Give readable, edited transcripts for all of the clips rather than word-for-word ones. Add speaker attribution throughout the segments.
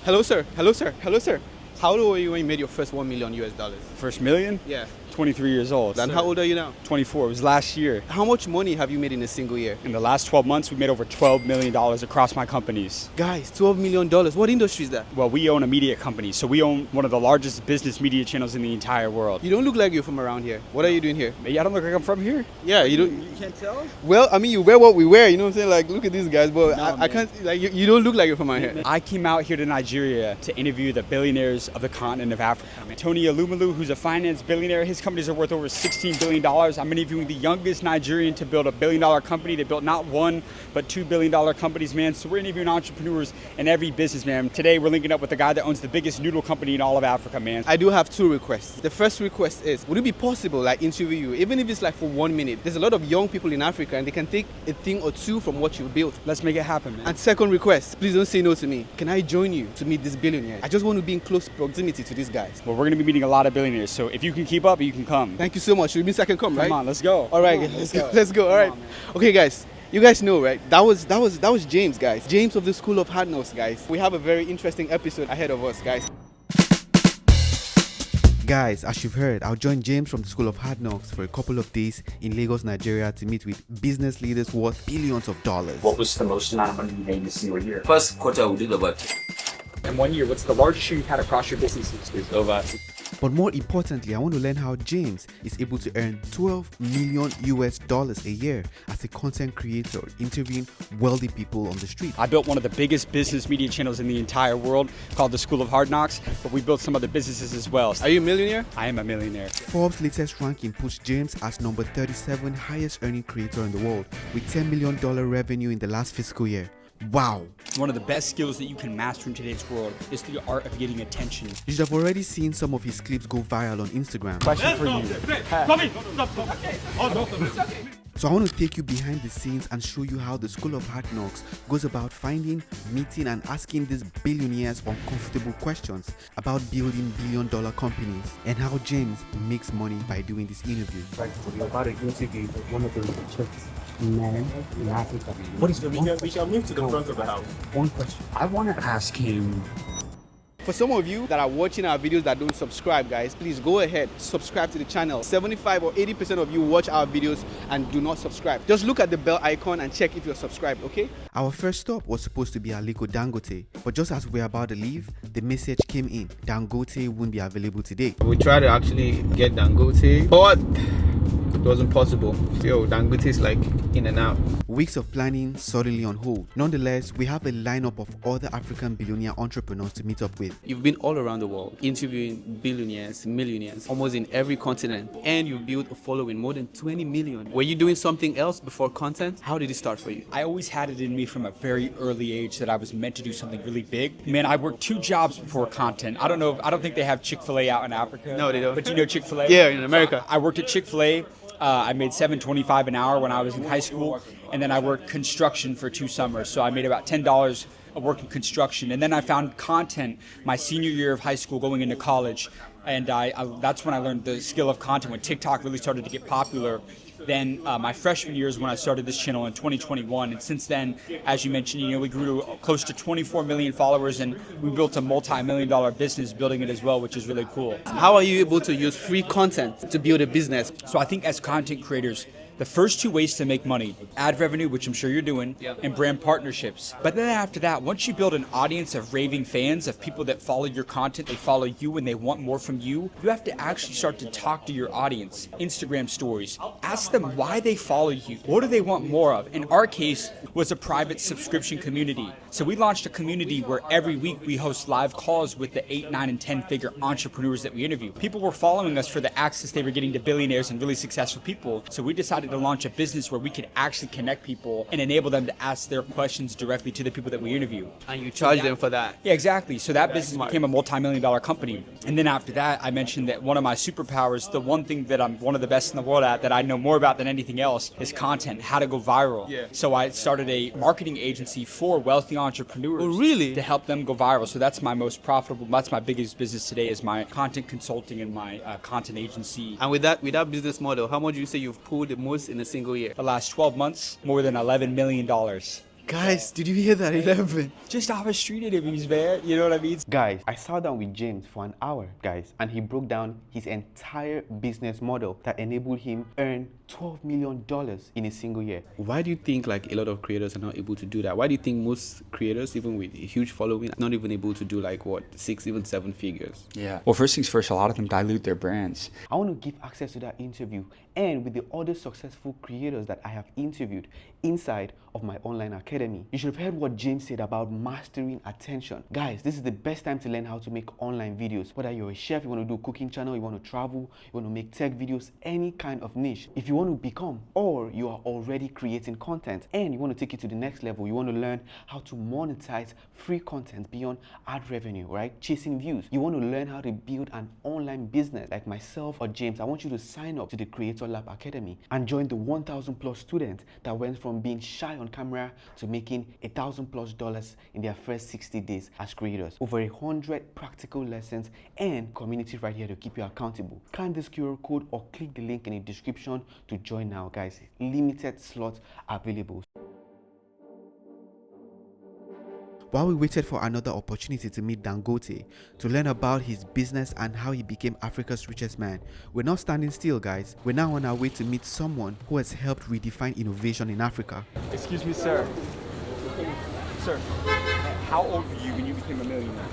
Speaker 1: Hello, sir. Hello, sir. Hello, sir. How old were you when you made your first $1 million US?
Speaker 2: First million?
Speaker 1: Yeah.
Speaker 2: 23 years old.
Speaker 1: And how old are you now?
Speaker 2: 24. It was last year.
Speaker 1: How much money have you made in a single year?
Speaker 2: In the last 12 months, we made over $12 million across my companies.
Speaker 1: Guys, $12 million. What industry is that?
Speaker 2: Well, we own a media company, so we own one of the largest business media channels in the entire world.
Speaker 1: You don't look like you're from around here. What are you doing here?
Speaker 2: I don't look like I'm from here.
Speaker 1: Yeah, you don't.
Speaker 2: You can't tell?
Speaker 1: Well, I mean, you wear what we wear. You know what I'm saying? Like, look at these guys. But
Speaker 2: No,
Speaker 1: I can't. Like, you don't look like you're from around here.
Speaker 2: I came out here to Nigeria to interview the billionaires of the continent of Africa. Tony Elumelu, who's a finance billionaire, his companies are worth over $16 billion. I'm interviewing the youngest Nigerian to build a $1 billion company. They built not one, but $2 billion companies, man. So we're interviewing entrepreneurs in every business, man. Today, we're linking up with the guy that owns the biggest noodle company in all of Africa, man.
Speaker 1: I do have two requests. The first request is, would it be possible, like, interview you, even if it's like for 1 minute? There's a lot of young people in Africa, and they can take a thing or two from what you built.
Speaker 2: Let's make it happen, man.
Speaker 1: And second request, please don't say no to me. Can I join you to meet this billionaire? I just want to be in close proximity to these guys.
Speaker 2: Well, we're going to be meeting a lot of billionaires, so if you can keep up, you can come.
Speaker 1: Thank you so much. It means I can come, right?
Speaker 2: Come on, let's go.
Speaker 1: All right, let's go. Let's go. All right. Okay, guys. You guys know, right? That was James, guys. James of the School of Hard Knocks, guys. We have a very interesting episode ahead of us, guys. Guys, as you've heard, I'll join James from the School of Hard Knocks for a couple of days in Lagos, Nigeria to meet with business leaders worth billions of dollars.
Speaker 3: What was the most amount of money you made in a single year? First quarter, we did about.
Speaker 2: In 1 year, what's the largest year you've had across your businesses?
Speaker 3: It's over.
Speaker 1: But more importantly, I want to learn how James is able to earn $12 million US a year as a content creator, interviewing wealthy people on the street.
Speaker 2: I built one of the biggest business media channels in the entire world called the School of Hard Knocks, but we built some other businesses as well.
Speaker 1: Are you a millionaire?
Speaker 2: I am a millionaire.
Speaker 1: Forbes' latest ranking puts James as number 37 highest earning creator in the world with $10 million revenue in the last fiscal year. Wow.
Speaker 2: One of the best skills that you can master in today's world is the art of getting attention.
Speaker 1: You should have already seen some of his clips go viral on Instagram.
Speaker 2: Question for you.
Speaker 1: So I want to take you behind the scenes and show you how the School of Hard Knocks goes about finding, meeting and asking these billionaires uncomfortable questions about building billion-dollar companies and how James makes money by doing this interview.
Speaker 4: About an interview with one of the richest men in Africa. What is
Speaker 5: We shall move to the front of the house.
Speaker 4: one question? I want to ask him.
Speaker 1: For some of you that are watching our videos that don't subscribe, guys, please go ahead, subscribe to the channel. 75 or 80% of you watch our videos and do not subscribe. Just look at the bell icon and check if you're subscribed, okay? Our first stop was supposed to be Aliko Dangote, but just as we're about to leave, the message came in. Dangote won't be available today. We tried to actually get Dangote, but it wasn't possible. Yo, Dangote is like in and out. Weeks of planning suddenly on hold. Nonetheless, we have a lineup of other African billionaire entrepreneurs to meet up with. You've been all around the world, interviewing billionaires, millionaires, almost in every continent, and you've built a following more than 20 million. Were you doing something else before content? How did it start for you?
Speaker 2: I always had it in me from a very early age that I was meant to do something really big. Man, I worked 2 jobs before content. I don't think they have Chick-fil-A out in Africa.
Speaker 1: No, they don't.
Speaker 2: But you know Chick-fil-A?
Speaker 1: Yeah, in America.
Speaker 2: I worked at Chick-fil-A. I made $7.25 an hour when I was in high school, and then I worked construction for 2 summers. So I made about $10 working construction, and then I found content my senior year of high school going into college, and that's when I learned the skill of content when TikTok really started to get popular. Then my freshman year is when I started this channel in 2021, and since then, as you mentioned, we grew to close to 24 million followers, and we built a multi-million-dollar business building it as well, which is really cool.
Speaker 1: How are you able to use free content to build a business?
Speaker 2: So I think as content creators, the first 2 ways to make money, ad revenue, which I'm sure you're doing, and brand partnerships. But then after that, once you build an audience of raving fans, of people that follow your content, they follow you and they want more from you, you have to actually start to talk to your audience. Instagram stories. Ask them why they follow you. What do they want more of? In our case, was a private subscription community. So we launched a community where every week we host live calls with the 8, 9, and 10-figure entrepreneurs that we interview. People were following us for the access they were getting to billionaires and really successful people. So we decided to launch a business where we could actually connect people and enable them to ask their questions directly to the people that we interview.
Speaker 1: And you charge them for that?
Speaker 2: Yeah, exactly. So that business became a multi-million-dollar company. And then after that, I mentioned that one of my superpowers, the one thing that I'm one of the best in the world at, that I know more about than anything else, is content, how to go viral.
Speaker 1: Yeah.
Speaker 2: So I started a marketing agency for wealthy entrepreneurs.
Speaker 1: Oh, really?
Speaker 2: To help them go viral. So that's my most profitable, that's my biggest business today, is my content consulting and my content agency.
Speaker 1: And with that business model, how much do you say you've pulled the most in a single year?
Speaker 2: The last 12 months, more than $11 million.
Speaker 1: Guys, did you hear that? 11.
Speaker 2: Just off of street interviews, man. You know what I mean?
Speaker 1: Guys, I sat down with James for an hour, guys, and he broke down his entire business model that enabled him earn $12 million in a single year. Why do you think like a lot of creators are not able to do that? Why do you think most creators, even with a huge following, are not even able to do like what, 6, even 7 figures?
Speaker 2: Yeah. Well, first things first, a lot of them dilute their brands.
Speaker 1: I want to give access to that interview and with the other successful creators that I have interviewed inside of my online academy. You should have heard what James said about mastering attention. Guys, this is the best time to learn how to make online videos. Whether you're a chef, you want to do a cooking channel, you want to travel, you want to make tech videos, any kind of niche. If you want to become, or you are already creating content and you want to take it to the next level, you want to learn how to monetize free content beyond ad revenue, right? Chasing views. You want to learn how to build an online business like myself or James. I want you to sign up to the Creator Lab Academy and join the 1,000 plus students that went from being shy on camera to making $1,000+ in their first 60 days as creators. Over 100 practical lessons and community right here to keep you accountable. Scan this QR code or click the link in the description to join now, guys. Limited slots available. While we waited for another opportunity to meet Dangote to learn about his business and how he became Africa's richest man, we're not standing still, guys. We're now on our way to meet someone who has helped redefine innovation in Africa.
Speaker 2: Excuse me, sir. Sir, how old were you when you became a millionaire?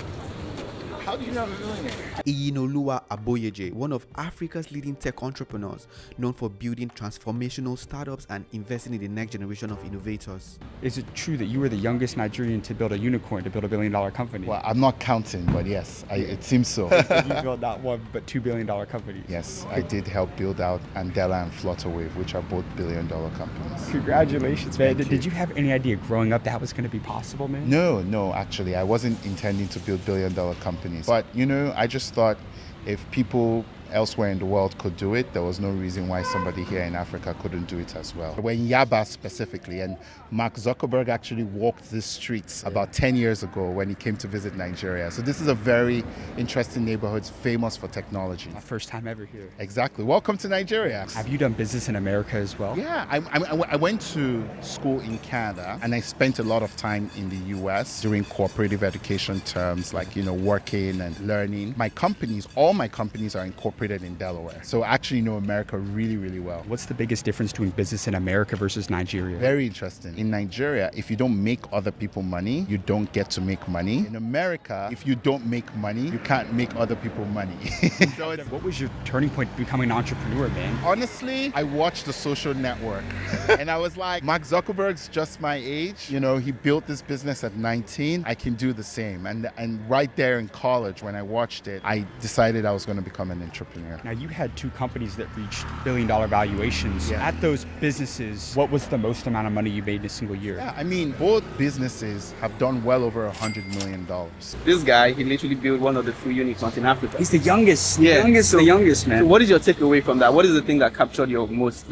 Speaker 5: How do you know I'm a millionaire?
Speaker 1: Iyinoluwa Aboyeje, one of Africa's leading tech entrepreneurs, known for building transformational startups and investing in the next generation of innovators.
Speaker 2: Is it true that you were the youngest Nigerian to build a unicorn, to build $1 billion company?
Speaker 6: Well, I'm not counting, but yes, it seems so.
Speaker 2: You built not one, but $2 billion companies.
Speaker 6: Yes, I did help build out Andela and Flutterwave, which are both billion-dollar companies.
Speaker 2: Congratulations, man.
Speaker 6: Thank
Speaker 2: Did
Speaker 6: you.
Speaker 2: you have any idea growing up that was going to be possible, man?
Speaker 6: No, actually, I wasn't intending to build billion-dollar companies. But, I just thought if people elsewhere in the world could do it, there was no reason why somebody here in Africa couldn't do it as well. We're in Yaba specifically, and Mark Zuckerberg actually walked these streets about 10 years ago when he came to visit Nigeria. So this is a very interesting neighborhood, famous for technology.
Speaker 2: My first time ever here.
Speaker 6: Exactly. Welcome to Nigeria.
Speaker 2: Have you done business in America as well?
Speaker 6: Yeah, I went to school in Canada and I spent a lot of time in the US doing cooperative education terms like, working and learning. All my companies are incorporated in Delaware. So I actually know America really, really well.
Speaker 2: What's the biggest difference doing business in America versus Nigeria?
Speaker 6: Very interesting. In Nigeria, if you don't make other people money, you don't get to make money. In America, if you don't make money, you can't make other people money. So
Speaker 2: What was your turning point becoming an entrepreneur, man?
Speaker 6: honestly, I watched The Social Network and I was like, Mark Zuckerberg's just my age. He built this business at 19. I can do the same. And right there in college, when I watched it, I decided I was going to become an entrepreneur.
Speaker 2: Now, you had 2 companies that reached billion-dollar valuations.
Speaker 6: Yeah.
Speaker 2: At those businesses, what was the most amount of money you made in a single year?
Speaker 6: Yeah, both businesses have done well over $100 million.
Speaker 1: This guy, he literally built one of the few unicorns in Africa.
Speaker 2: He's the youngest.
Speaker 1: Yeah.
Speaker 2: The youngest, man.
Speaker 1: So what is your takeaway from that? What is the thing that captured your most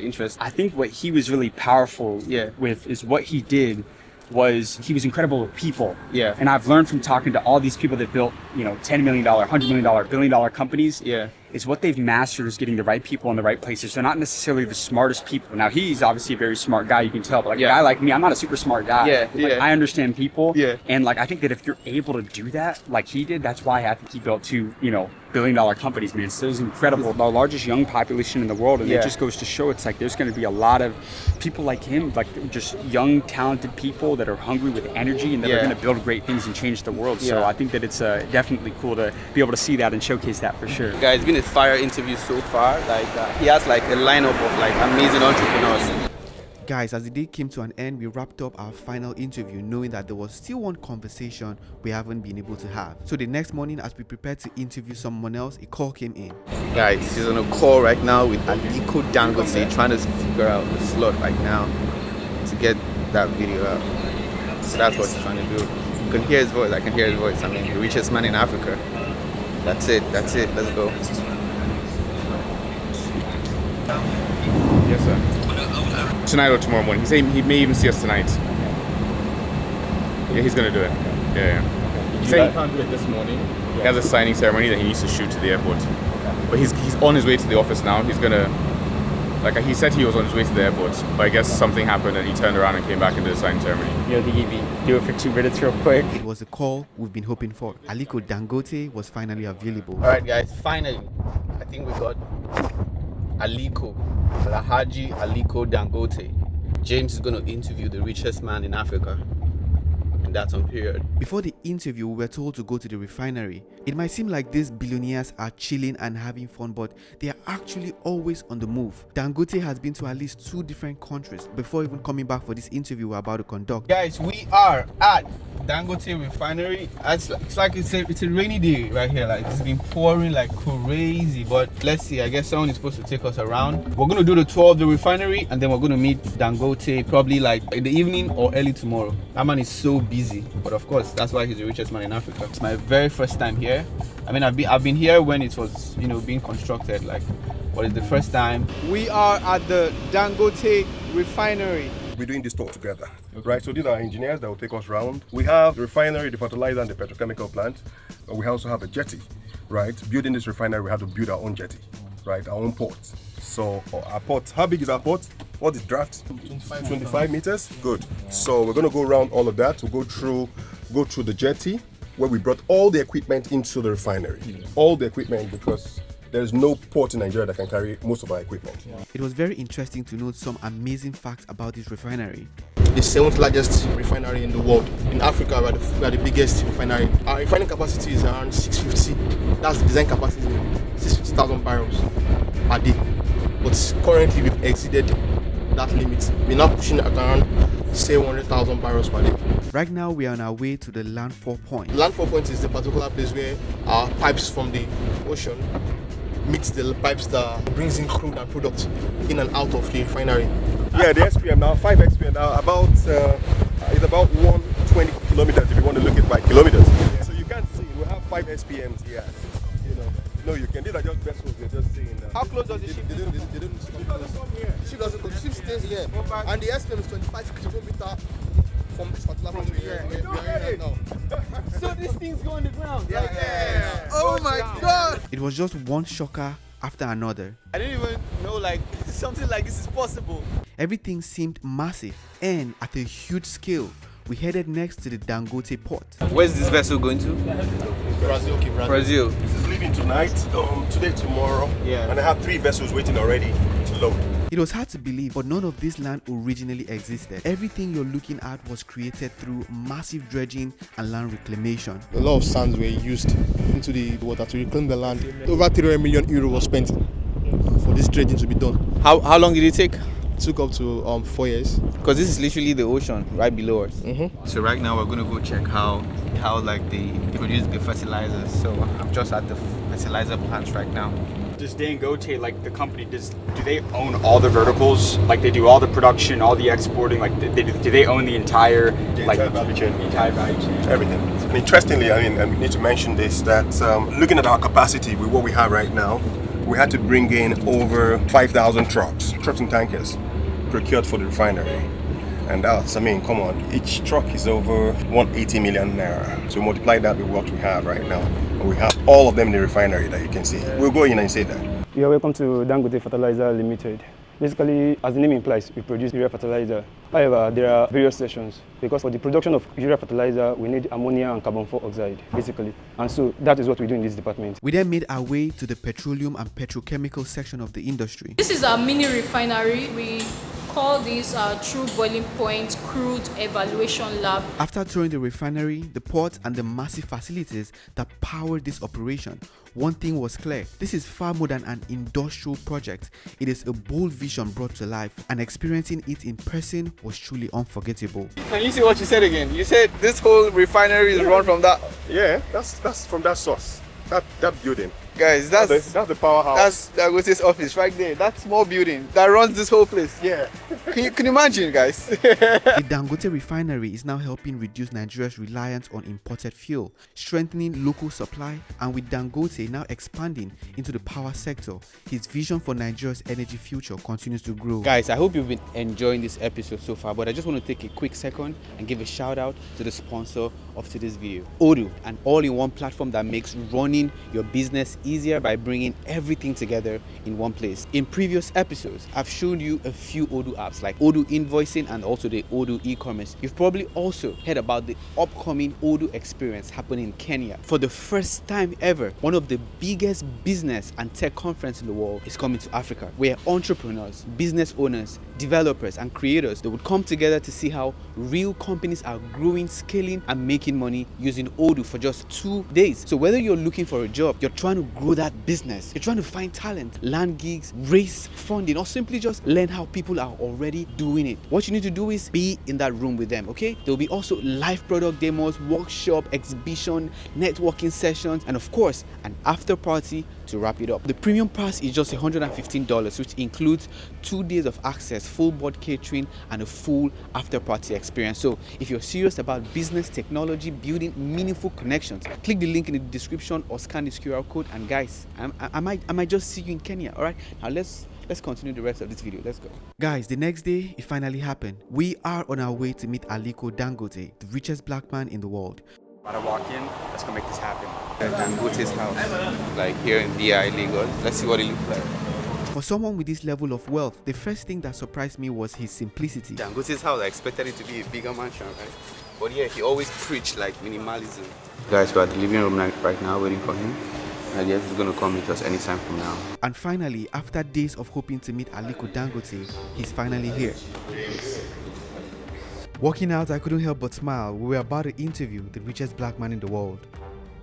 Speaker 1: interest?
Speaker 2: I think what he was really powerful with is what he did was he was incredible with people.
Speaker 1: Yeah.
Speaker 2: And I've learned from talking to all these people that built, $10 million, $100 million, $1 billion companies.
Speaker 1: Yeah.
Speaker 2: Is what they've mastered is getting the right people in the right places. They're not necessarily the smartest people. Now, he's obviously a very smart guy, you can tell, but a guy like me, I'm not a super smart guy. I understand people.
Speaker 1: Yeah.
Speaker 2: And I think that if you're able to do that like he did, that's why I think he built 2, billion-dollar companies, man. So it's incredible. The largest young population in the world, and it just goes to show it's there's going to be a lot of people like him, just young, talented people that are hungry with energy and that are going to build great things and change the world. So I think that it's definitely cool to be able to see that and showcase that for sure.
Speaker 1: Guys, it's been a fire interview so far. He has a lineup of amazing entrepreneurs. Guys, as the day came to an end, we wrapped up our final interview knowing that there was still one conversation we haven't been able to have. So the next morning, as we prepared to interview someone else, a call came in. Guys, he's on a call right now with Aliko Dangote, trying to figure out the slot right now to get that video out. So that's what he's trying to do. You can hear his voice. I can hear his voice. The richest man in Africa. That's it. Let's go.
Speaker 5: Yes, sir. Tonight or tomorrow morning. He said he may even see us tonight. Yeah, he's gonna do it. Yeah. He said he can't do it this morning. He has a signing ceremony that he needs to shoot to the airport. But he's on his way to the office now. He's gonna Like he said he was on his way to the airport, but I guess something happened and he turned around and came back and did the signing ceremony.
Speaker 4: You know, think you do it for 2 minutes real quick.
Speaker 1: It was the call we've been hoping for. Aliko Dangote was finally available.
Speaker 7: All right, guys, finally, I think we got Aliko, Alhaji Aliko Dangote. James is going to interview the richest man in Africa. And that's on period.
Speaker 1: Before the interview, we were told to go to the refinery. It might seem like these billionaires are chilling and having fun, but they are actually always on the move. Dangote has been to at least 2 different countries before even coming back for this interview we're about to conduct.
Speaker 7: Guys, we are at Dangote Refinery. It's like it's a rainy day right here. Like it's been pouring like crazy. But let's see. I guess someone is supposed to take us around. We're gonna do the tour of the refinery, and then we're gonna meet Dangote probably like in the evening or early tomorrow. That man is so busy, but of course that's why he's the richest man in Africa. It's my very first time here. I mean, I've been here when it was, you know, being constructed, like, but it's the first time.
Speaker 1: We are at the Dangote Refinery.
Speaker 8: We're doing this talk together, right? So these are engineers that will take us around. We have the refinery, the fertilizer, and the petrochemical plant. And we also have a jetty, right? Building this refinery, we have to build our own jetty, right? Our own port. So our port, how big is our port? What is draft? 25 meters. Good. So we're going to go around all of that. We'll go through the jetty, where we brought all the equipment into the refinery. All the equipment, because there's no port in Nigeria that can carry most of our equipment.
Speaker 1: It was very interesting to note some amazing facts about this refinery.
Speaker 9: The 7th largest refinery in the world. In Africa, we are the biggest refinery. Our refining capacity is around 650. That's the design capacity, 650,000 barrels per day. But currently, we've exceeded that limit. We're now pushing at around 700,000 barrels per day.
Speaker 1: Right now, we are on our way to the landfall point.
Speaker 9: Landfall point is the particular place where our pipes from the ocean meets the pipes that brings in crude and product in and out of the refinery.
Speaker 8: Yeah, the SPM now, 5 SPM now, it's about 120 kilometers if you want to look at it by kilometers. So you can't see, we have 5 SPMs here. You know, no, you can. These are just vessels. You're just seeing.
Speaker 9: How close does the ship? They didn't come here. The ship doesn't come. The ship stays here, and the SPM is 25 kilometers from this particular point here. Right now.
Speaker 7: So this thing's going to the ground.
Speaker 9: Yeah.
Speaker 7: Oh my God!
Speaker 1: It was just one shocker after another.
Speaker 7: I didn't even know like something like this is possible.
Speaker 1: Everything seemed massive and at a huge scale. We headed next to the Dangote port.
Speaker 7: Where's this vessel going to?
Speaker 9: Brazil. Okay,
Speaker 7: Brazil.
Speaker 8: This is leaving tonight, today, tomorrow.
Speaker 7: Yeah.
Speaker 8: And I have 3 vessels waiting already to load.
Speaker 1: It was hard to believe, but none of this land originally existed. Everything you're looking at was created through massive dredging and land reclamation.
Speaker 9: A lot of sands were used into the water to reclaim the land. Over 300 million euro was spent for this dredging to be done.
Speaker 7: How long did it take?
Speaker 9: It took up to 4 years.
Speaker 7: Because this is literally the ocean right below us.
Speaker 9: Mm-hmm.
Speaker 7: So right now we're gonna go check how like they produce the fertilizers. So I'm just at the fertilizer plants right now.
Speaker 2: Does Dangote, like the company, do they own all the verticals? Like they do all the production, all the exporting? Like do they own the entire
Speaker 8: value chain?
Speaker 2: The entire value chain.
Speaker 8: Everything. And interestingly, I mean, and we need to mention this, that looking at our capacity with what we have right now, we had to bring in over 5,000 trucks and tankers procured for the refinery. And that's, I mean, come on, each truck is over 180 million naira. So multiply that with what we have right now. And we have all of them in the refinery that you can see. We'll go in and say that.
Speaker 10: You are welcome to Dangote Fertilizer Limited. Basically, as the name implies, we produce urea fertilizer. However, there are various sections because for the production of urea fertilizer, we need ammonia and carbon dioxide, basically. And so that is what we do in this department.
Speaker 1: We then made our way to the petroleum and petrochemical section of the industry.
Speaker 11: This is our mini refinery. We call this our true boiling point crude evaluation lab.
Speaker 1: After touring the refinery, the port and the massive facilities that power this operation, one thing was clear. This is far more than an industrial project. It is a bold vision brought to life, and experiencing it in person was truly unforgettable.
Speaker 7: Can you see what you said again? You said this whole refinery is run from that.
Speaker 8: Yeah, that's from that source, that building.
Speaker 7: Guys, that's
Speaker 8: the powerhouse.
Speaker 7: That's Dangote's office right there. That small building that runs this whole place.
Speaker 8: Yeah.
Speaker 7: Can you imagine, guys?
Speaker 1: The Dangote refinery is now helping reduce Nigeria's reliance on imported fuel, strengthening local supply, and with Dangote now expanding into the power sector, his vision for Nigeria's energy future continues to grow.
Speaker 7: Guys, I hope you've been enjoying this episode so far, but I just want to take a quick second and give a shout out to the sponsor of today's video, Odoo, an all-in-one platform that makes running your business
Speaker 1: easier by bringing everything together in one place. In previous episodes, I've shown you a few Odoo apps like Odoo Invoicing and also the Odoo e-commerce. You've probably also heard about the upcoming Odoo experience happening in Kenya. For the first time ever, one of the biggest business and tech conferences in the world is coming to Africa, where entrepreneurs, business owners, developers and creators, they would come together to see how real companies are growing, scaling and making money using Odoo for just 2 days. So whether you're looking for a job, you're trying to grow that business, you're trying to find talent, land gigs, raise funding, or simply just learn how people are already doing it, what you need to do is be in that room with them, okay? There'll be also live product demos, workshop, exhibition, networking sessions, and of course, an after party to wrap it up. The premium pass is just $115, which includes 2 days of access, full board catering, and a full after party experience. So if you're serious about business, technology, building meaningful connections, click the link in the description or scan this QR code. And guys, I might just see you in Kenya. All right, now let's continue the rest of this video. Let's go. Guys, the next day, it finally happened. We are on our way to meet Aliko Dangote, the richest black man in the world.
Speaker 2: About to walk in, let's go make this happen.
Speaker 1: Dangote's house, like here in DI, Lagos. Let's see what it looks like. For someone with this level of wealth, the first thing that surprised me was his simplicity. Dangote's house, I expected it to be a bigger mansion, right? But yeah, he always preached like minimalism. Guys, we're at the living room right now waiting for him. I guess he's gonna come meet us anytime from now. And finally, after days of hoping to meet Aliko Dangote, he's finally here. Walking out, I couldn't help but smile. We were about to interview the richest black man in the world.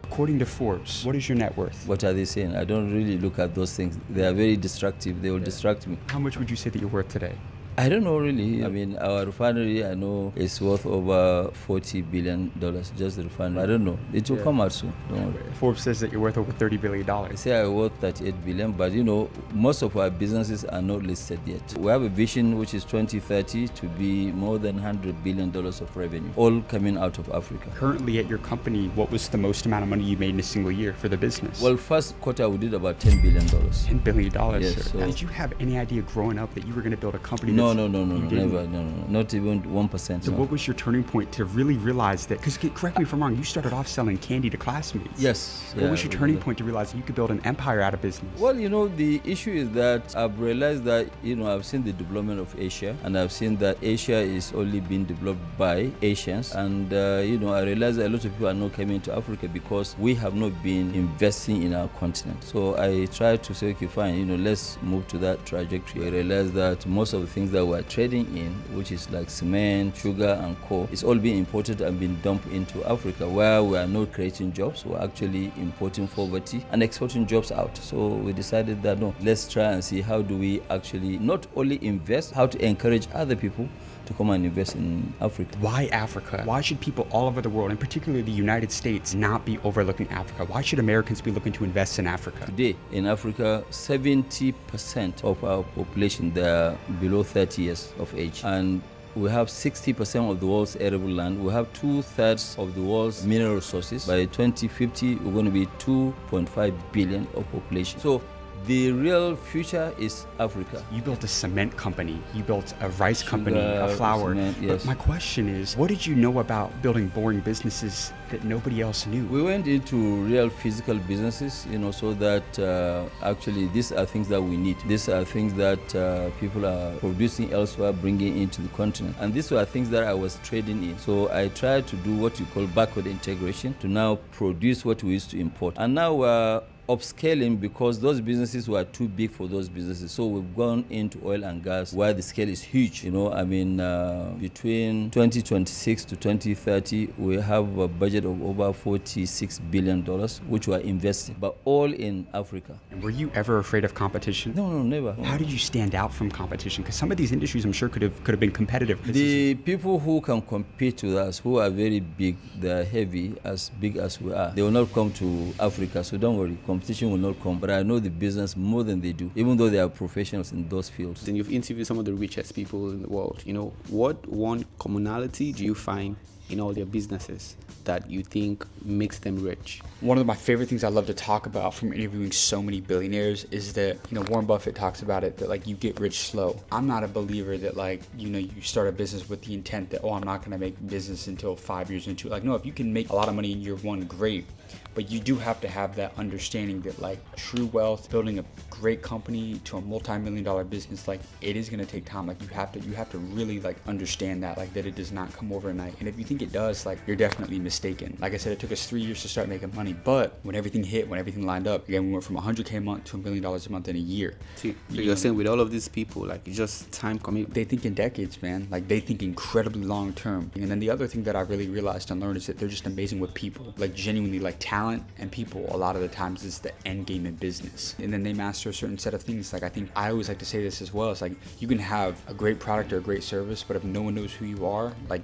Speaker 2: According to Forbes, what is your net worth?
Speaker 12: What are they saying? I don't really look at those things. They are very destructive. They will distract me.
Speaker 2: How much would you say that you're worth today?
Speaker 12: I don't know really. I mean, our refinery, I know, is worth over $40 billion, just the refinery. I don't know. It will come out soon. Don't worry.
Speaker 2: Forbes says that you're worth over $30 billion.
Speaker 12: They say I'm worth $38 billion, but you know, most of our businesses are not listed yet. We have a vision which is 2030 to be more than $100 billion of revenue, all coming out of Africa.
Speaker 2: Currently at your company, what was the most amount of money you made in a single year for the business?
Speaker 12: Well, first quarter we did about $10 billion.
Speaker 2: $10 billion,
Speaker 12: yes,
Speaker 2: sir.
Speaker 12: so
Speaker 2: Now, did you have any idea growing up that you were going to build a company?
Speaker 12: No, never, not even 1%.
Speaker 2: So what was your turning point to really realize that, because correct me if I'm wrong, you started off selling candy to classmates.
Speaker 12: Yes.
Speaker 2: What was your turning point to realize that you could build an empire out of business?
Speaker 12: Well, you know, the issue is that I've realized that, you know, I've seen the development of Asia, and I've seen that Asia is only being developed by Asians, and you know, I realized that a lot of people are not coming to Africa because we have not been investing in our continent. So I tried to say, okay, fine, you know, let's move to that trajectory. I realized that most of the things that we're trading in, which is like cement, sugar and coal, it's all being imported and being dumped into Africa, where we are not creating jobs. We're actually importing poverty and exporting jobs out. So we decided that no, let's try and see how do we actually not only invest, how to encourage other people to come and invest in Africa.
Speaker 2: Why Africa? Why should people all over the world, and particularly the United States, not be overlooking Africa? Why should Americans be looking to invest in Africa?
Speaker 12: Today in Africa, 70% of our population, they are below 30 years of age. And we have 60% of the world's arable land. We have 2/3 of the world's mineral resources. By 2050, we're going to be 2.5 billion of population. So the real future is Africa.
Speaker 2: You built a cement company, you built a rice company, a flour.
Speaker 12: Cement, yes.
Speaker 2: But my question is, what did you know about building boring businesses that nobody else knew?
Speaker 12: We went into real physical businesses, you know, so that actually these are things that we need. These are things that people are producing elsewhere, bringing into the continent. And these were things that I was trading in. So I tried to do what you call backward integration to now produce what we used to import. And now we're upscaling because those businesses were too big for those businesses. So we've gone into oil and gas where the scale is huge. You know, I mean, between 2026 to 2030, we have a budget of over $46 billion, which we're investing, but all in Africa.
Speaker 2: And were you ever afraid of competition?
Speaker 12: No, never.
Speaker 2: How did you stand out from competition? Because some of these industries, I'm sure, could have been competitive.
Speaker 12: The people who can compete with us, who are very big, they're heavy, as big as we are, they will not come to Africa, so don't worry. Competition will not come, but I know the business more than they do, even though they are professionals in those fields.
Speaker 1: Then you've interviewed some of the richest people in the world. You know, what one commonality do you find in all their businesses that you think makes them rich?
Speaker 2: One of my favorite things I love to talk about from interviewing so many billionaires is that, you know, Warren Buffett talks about it, that like you get rich slow. I'm not a believer that like, you know, you start a business with the intent that, oh, I'm not going to make business until 5 years into it. Like, no, if you can make a lot of money in year one, great. but you do have to have that understanding that like true wealth, building a great company to a multi-million-dollar business, like it is gonna take time. Like you have to really like understand that, like that it does not come overnight. And if you think it does, like you're definitely mistaken. Like I said, it took us 3 years to start making money, but when everything hit, when everything lined up, again, we went from $100K a month to $1 million a month in a year.
Speaker 1: So you're saying with all of these people, like it's just time commitment.
Speaker 2: They think in decades, man. Like they think incredibly long term. And then the other thing that I really realized and learned is that they're just amazing with people. Like genuinely, like talent and people a lot of the times is the end game in business. And then they master a certain set of things. Like I think I always like to say this as well. It's like you can have a great product or a great service, but if no one knows who you are, like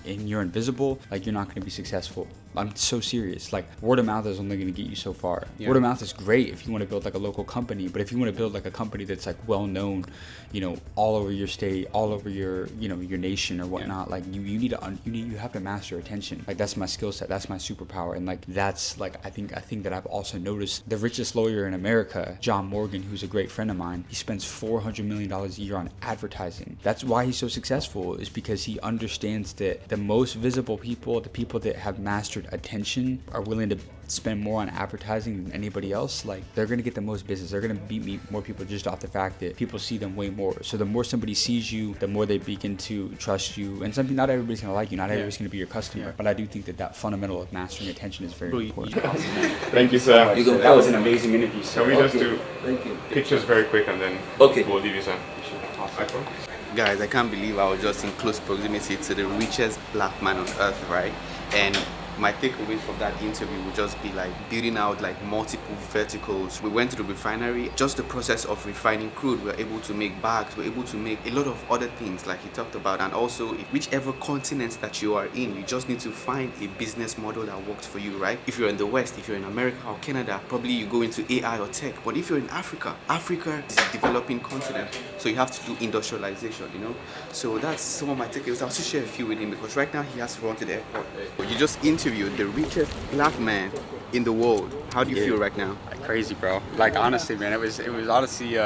Speaker 2: and you're invisible, like you're not going to be successful. I'm so serious. Like word of mouth is only going to get you so far. Yeah. Word of mouth is great if you want to build like a local company, but if you want to build like a company that's like well known, you know, all over your state, all over your, you know, your nation or whatnot, like you have to master attention. Like that's my skill set. That's my superpower. And like that's like I think that I've also noticed the richest lawyer in America, John Morgan, who's a great friend of mine, he spends $400 million a year on advertising. That's why he's so successful, is because he understands that the most visible people, the people that have mastered attention, are willing to spend more on advertising than anybody else. Like they're gonna get the most business. They're gonna beat more people just off the fact that people see them way more. So the more somebody sees you, the more they begin to trust you. And something, not everybody's gonna like you, not everybody's gonna be your customer. But I do think that fundamental of mastering attention is very important.
Speaker 5: Thank you, sir.
Speaker 2: That was an amazing interview, sir.
Speaker 5: Can we just do pictures very quick and then we'll leave you, sir.
Speaker 1: Guys, I can't believe I was just in close proximity to the richest black man on earth, right? And my takeaways from that interview would just be like building out like multiple verticals. We went to the refinery, just the process of refining crude. We're able to make bags, we're able to make a lot of other things like he talked about. And also, whichever continent that you are in, you just need to find a business model that works for you, right? If you're in the West, if you're in America or Canada, probably you go into AI or tech. But if you're in Africa, Africa is a developing continent, so you have to do industrialization, you know? So that's some of my takeaways. I'll also share a few with him because right now he has to run to the airport. You just interviewed the richest black man in the world. How do you feel right now?
Speaker 2: Crazy, bro. Like honestly, man, it was honestly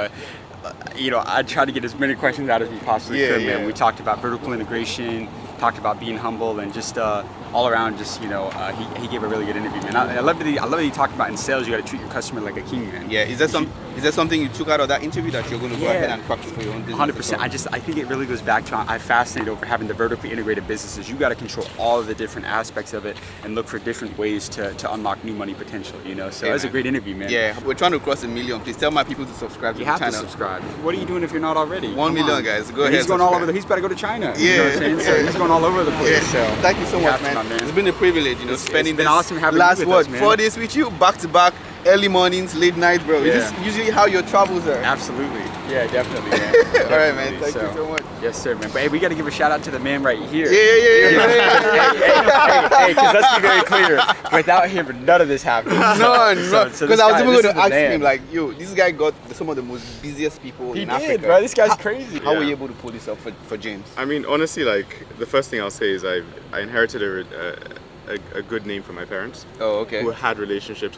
Speaker 2: you know, I tried to get as many questions out as we possibly could, man. We talked about vertical integration, talked about being humble, and just all around, just, you know, he gave a really good interview, man. I love that he talked about in sales, you got to treat your customer like a king, man.
Speaker 1: Yeah, is there something you took out of that interview that you're going to go ahead and practice for your own business?
Speaker 2: 100%. I think it really goes back to, I'm fascinated over having the vertically integrated businesses. You got to control all of the different aspects of it and look for different ways to unlock new money potential, you know. So it was a great interview, man.
Speaker 1: Yeah, we're trying to cross 1 million. Please tell my people to subscribe to the channel.
Speaker 2: You have to subscribe. What are you doing if you're not already?
Speaker 1: 1 million, guys. Go ahead.
Speaker 2: He's going all over. He's about to go to China.
Speaker 1: Yeah.
Speaker 2: You know what I'm saying? So he's going all over the place.
Speaker 1: Yeah.
Speaker 2: So
Speaker 1: thank you so much, man. It's been a privilege, you know, spending this
Speaker 2: awesome having
Speaker 1: last
Speaker 2: you with us, man.
Speaker 1: 4 days with you, back to back, early mornings, late nights, bro.
Speaker 2: Yeah.
Speaker 1: Is this usually how your travels are?
Speaker 2: Absolutely. Yeah, definitely, man.
Speaker 1: All right, man. Thank you so much.
Speaker 2: Yes, sir, man. But hey, we got to give a shout out to the man right here.
Speaker 1: Yeah.
Speaker 2: Hey, because let's be very clear. Without him, none of this happened.
Speaker 1: None. Because I was even going to ask him, like, yo, this guy got some of the most busiest people in Africa.
Speaker 2: He did, bro. This guy's crazy.
Speaker 1: How were you able to pull this up for James?
Speaker 5: I mean, honestly, like, the first thing I'll say is I inherited a good name from my parents.
Speaker 1: Oh, okay.
Speaker 5: Who have relationships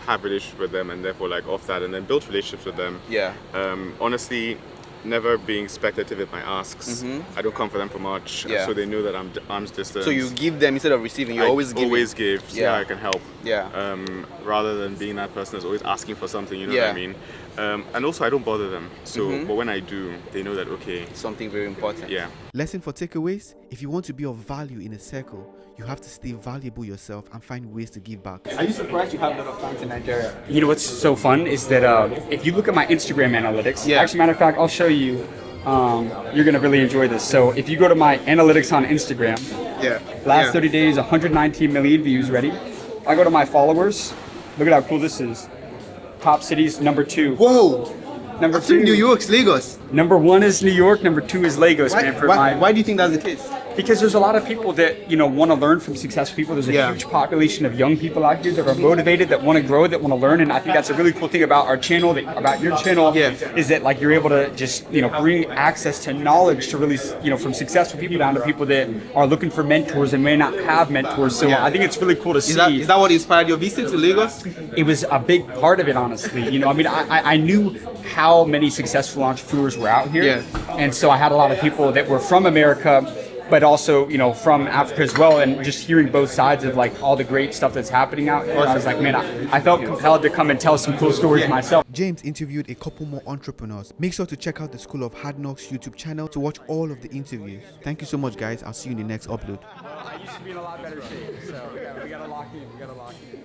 Speaker 5: with them, and therefore like off that, and then built relationships with them.
Speaker 1: Yeah.
Speaker 5: Honestly, never being speculative at my asks. I don't come for them for much, so they know that I'm arm's distance.
Speaker 1: So you give them instead of receiving. You always give.
Speaker 5: Always give. So I can help.
Speaker 1: Yeah.
Speaker 5: Rather than being that person that's always asking for something. You know what I mean? And also I don't bother them. So, but when I do, they know that
Speaker 1: something very important.
Speaker 5: Yeah.
Speaker 1: Lesson for takeaways: if you want to be of value in a circle, you have to stay valuable yourself and find ways to give back. Are you surprised you have a lot of fans in Nigeria?
Speaker 2: You know what's so fun is that if you look at my Instagram analytics, actually, matter of fact, I'll show you. You're gonna really enjoy this. So if you go to my analytics on Instagram, last 30 days, 119 million views. Ready? I go to my followers. Look at how cool this is. Top cities, number 2.
Speaker 1: Whoa!
Speaker 2: Number 2.
Speaker 1: New York's Lagos.
Speaker 2: Number 1 is New York. Number 2 is Lagos, man.
Speaker 1: Why do you think that's the case?
Speaker 2: Because there's a lot of people that, you know, want to learn from successful people. There's a huge population of young people out here that are motivated, that want to grow, that want to learn. And I think that's a really cool thing about our channel, about your channel, is that like you're able to just, you know, bring access to knowledge to really, you know, from successful people down to people that are looking for mentors and may not have mentors. So I think it's really cool to see.
Speaker 1: Is that what inspired your visit to Lagos?
Speaker 2: It was a big part of it, honestly. You know, I mean, I knew how many successful entrepreneurs were out here. And so I had a lot of people that were from America but also, you know, from Africa as well, and just hearing both sides of like all the great stuff that's happening out there. I was like, man, I felt compelled to come and tell some cool stories myself.
Speaker 1: James interviewed a couple more entrepreneurs. Make sure to check out the School of Hard Knocks YouTube channel to watch all of the interviews. Thank you so much, guys. I'll see you in the next upload.
Speaker 2: I used to be in a lot better shape, so we gotta lock in.